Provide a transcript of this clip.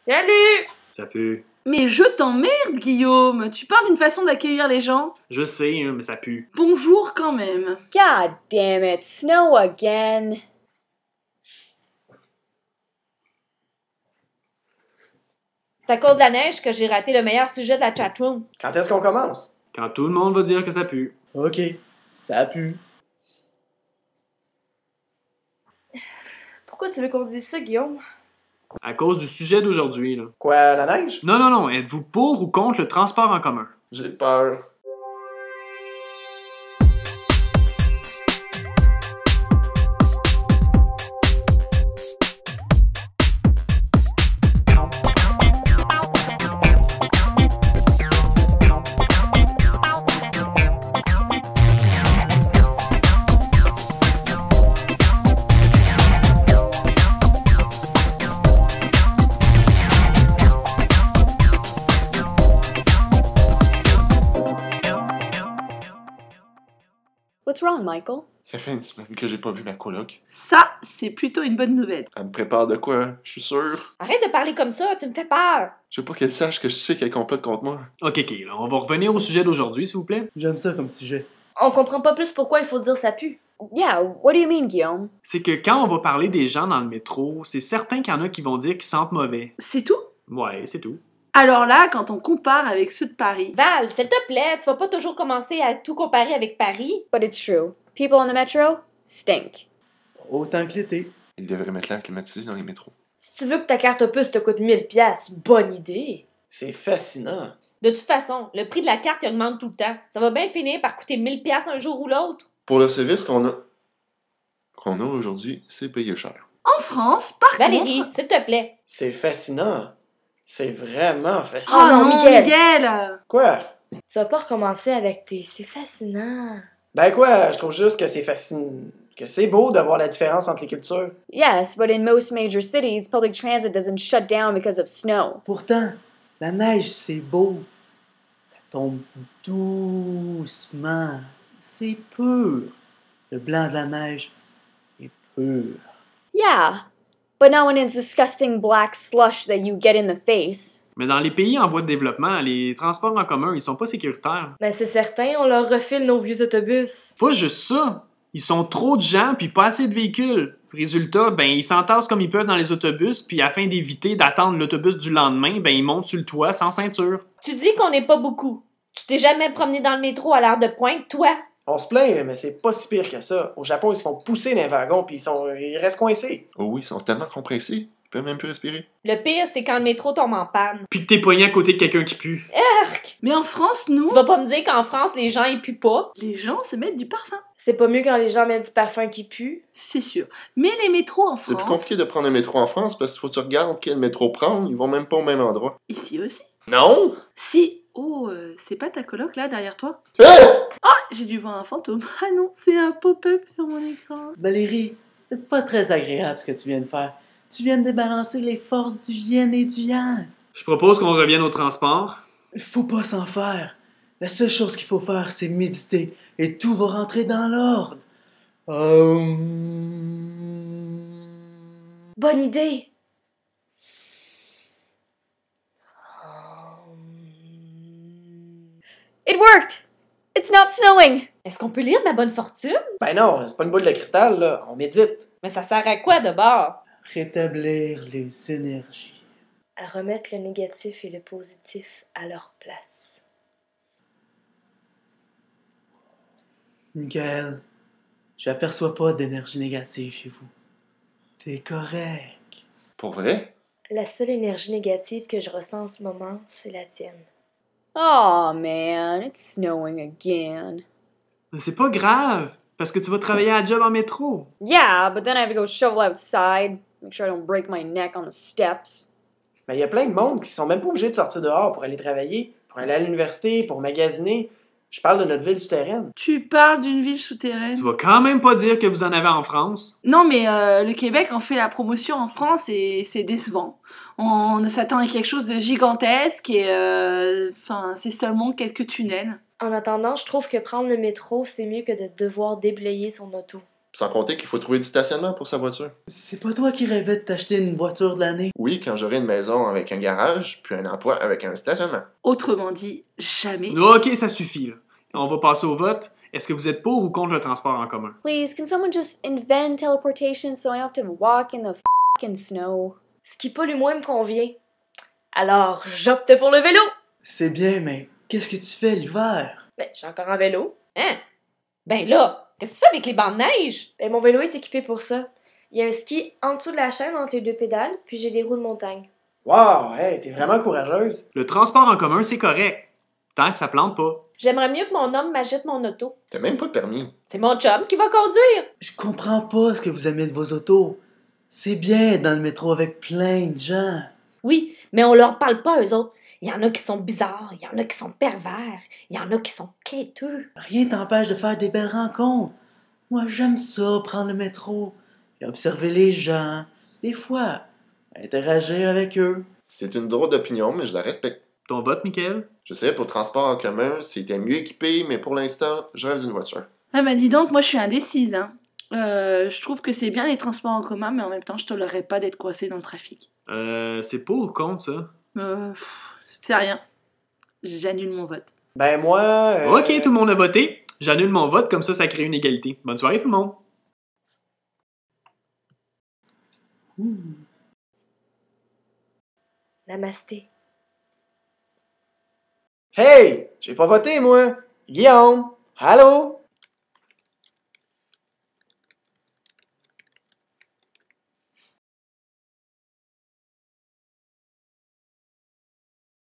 Salut! Ça pue. Mais je t'emmerde, Guillaume. Tu parles d'une façon d'accueillir les gens. Je sais, hein, mais ça pue. Bonjour quand même. God damn it, snow again. C'est à cause de la neige que j'ai raté le meilleur sujet de la chatroom. Quand est-ce qu'on commence? Quand tout le monde va dire que ça pue. Ok, ça pue. Pourquoi tu veux qu'on dise ça, Guillaume? À cause du sujet d'aujourd'hui, là. Quoi, la neige? Non, êtes-vous pour ou contre le transport en commun? J'ai peur. What's wrong, Michael? Ça fait une semaine que j'ai pas vu ma coloc. Ça, c'est plutôt une bonne nouvelle. Elle me prépare de quoi? Je suis sûr. Arrête de parler comme ça, tu me fais peur. Je veux pas qu'elle sache que je sais qu'elle complote contre moi. Ok, là, on va revenir au sujet d'aujourd'hui, s'il vous plaît. J'aime ça comme sujet. On comprend pas plus pourquoi il faut dire ça pue. Yeah, what do you mean, Guillaume? C'est que quand on va parler des gens dans le métro, c'est certain qu'il y en a qui vont dire qu'ils sentent mauvais. C'est tout? Ouais, c'est tout. Alors là, quand on compare avec ceux de Paris... Val, s'il te plaît, tu vas pas toujours commencer à tout comparer avec Paris. But it's true. People on the metro stink. Autant que l'été. Il devrait mettre l'air climatisé dans les métros. Si tu veux que ta carte opus te coûte 1000$, bonne idée. C'est fascinant. De toute façon, le prix de la carte il augmente tout le temps. Ça va bien finir par coûter 1000$ un jour ou l'autre. Pour le service qu'on a aujourd'hui, c'est payé cher. En France, par Valérie, contre... s'il te plaît. C'est fascinant. C'est vraiment Oh fascinant. Oh non, non, Miguel. Miguel! Quoi? Tu vas pas recommencer avec tes... C'est fascinant. Ben quoi, je trouve juste que c'est fascinant. Que c'est beau de voir la différence entre les cultures. Yes, but in most major cities, public transit doesn't shut down because of snow. Pourtant, la neige, c'est beau. Ça tombe doucement. C'est pur. Le blanc de la neige est pur. Yeah, but not when it's disgusting black slush that you get in the face. Mais dans les pays en voie de développement, les transports en commun, ils sont pas sécuritaires. Ben c'est certain, on leur refile nos vieux autobus. Pas juste ça. Ils sont trop de gens puis pas assez de véhicules. Résultat, ben ils s'entassent comme ils peuvent dans les autobus puis afin d'éviter d'attendre l'autobus du lendemain, ben ils montent sur le toit sans ceinture. Tu dis qu'on n'est pas beaucoup. Tu t'es jamais promené dans le métro à l'heure de pointe, toi? On se plaint, mais c'est pas si pire que ça. Au Japon, ils se font pousser dans les wagons puis ils restent coincés. Oh oui, ils sont tellement compressés, ils peuvent même plus respirer. Le pire, c'est quand le métro tombe en panne. Puis que t'es poigné à côté de quelqu'un qui pue. Arc! Mais en France, nous, Tu vas pas me dire qu'en France, les gens ils puent pas? les gens se mettent du parfum. C'est pas mieux quand les gens mettent du parfum qui pue? C'est sûr. Mais les métros en C'est plus France... compliqué de prendre un métro en France parce qu'il faut que tu regardes quel métro prendre, ils vont même pas au même endroit. Ici aussi. Non! Si... Oh, c'est pas ta coloc là, derrière toi? Ah! J'ai dû voir un fantôme. Ah non, c'est un pop-up sur mon écran. Valérie, c'est pas très agréable ce que tu viens de faire. Tu viens de débalancer les forces du yin et du yang. Je propose qu'on revienne au transport. Il faut pas s'en faire. La seule chose qu'il faut faire, c'est méditer et tout va rentrer dans l'ordre. Bonne idée! It worked! It's not snowing! Est-ce qu'on peut lire ma bonne fortune? Ben non, c'est pas une boule de cristal, là. On médite. Mais ça sert à quoi de bord? Rétablir les énergies. À remettre le négatif et le positif à leur place. Michael, j'aperçois pas d'énergie négative chez vous. T'es correct. Pour vrai? La seule énergie négative que je ressens en ce moment, c'est la tienne. Oh man, it's snowing again. Mais c'est pas grave, parce que tu vas travailler à la job en métro. Yeah, but then I have to go shovel outside, make sure I don't break my neck on the steps. Mais il y a plein de monde qui sont même pas obligés de sortir dehors pour aller travailler, pour aller à l'université, pour magasiner. Je parle de notre ville souterraine. Tu parles d'une ville souterraine. Tu vas quand même pas dire que vous en avez en France. Non, mais le Québec en fait la promotion en France et c'est décevant. On s'attend à quelque chose de gigantesque et enfin, c'est seulement quelques tunnels. En attendant, je trouve que prendre le métro, c'est mieux que de devoir déblayer son auto. Sans compter qu'il faut trouver du stationnement pour sa voiture. C'est pas toi qui rêvais de t'acheter une voiture de l'année? Oui, quand j'aurai une maison avec un garage, puis un emploi avec un stationnement. Autrement dit, jamais. Ok, ça suffit. Là. On va passer au vote. Est-ce que vous êtes pour ou contre le transport en commun? Please, can someone just invent teleportation so I don't have to walk in the fucking snow? Ce qui pollue moins me convient. Alors, j'opte pour le vélo. C'est bien, mais qu'est-ce que tu fais l'hiver? Ben, j'ai encore un vélo. Hein? Ben là, qu'est-ce que tu fais avec les bancs de neige? Ben, mon vélo est équipé pour ça. Il y a un ski en dessous de la chaîne entre les deux pédales, puis j'ai des roues de montagne. Wow, hey, t'es vraiment courageuse. Le transport en commun, c'est correct. Tant que ça plante pas. J'aimerais mieux que mon homme m'achète mon auto. T'as même pas de permis. C'est mon chum qui va conduire. Je comprends pas ce que vous aimez de vos autos. C'est bien être dans le métro avec plein de gens. Oui, mais on leur parle pas, eux autres. Il y en a qui sont bizarres, il y en a qui sont pervers, il y en a qui sont quêteux. Rien t'empêche de faire des belles rencontres. Moi, j'aime ça, prendre le métro et observer les gens. Des fois, interagir avec eux. C'est une drôle d'opinion, mais je la respecte. Ton vote, Michael? Je sais, pour le transport en commun, c'était mieux équipé, mais pour l'instant, je rêve d'une voiture. Ah bah dis donc, moi je suis indécise. Hein. Je trouve que c'est bien les transports en commun, mais en même temps, je tolérerais pas d'être coincée dans le trafic. C'est pour ou contre, ça? C'est rien. J'annule mon vote. Ben moi... Ok, tout le monde a voté. J'annule mon vote, comme ça crée une égalité. Bonne soirée, tout le monde. Namasté. Hey! J'ai pas voté, moi! Guillaume! Allô?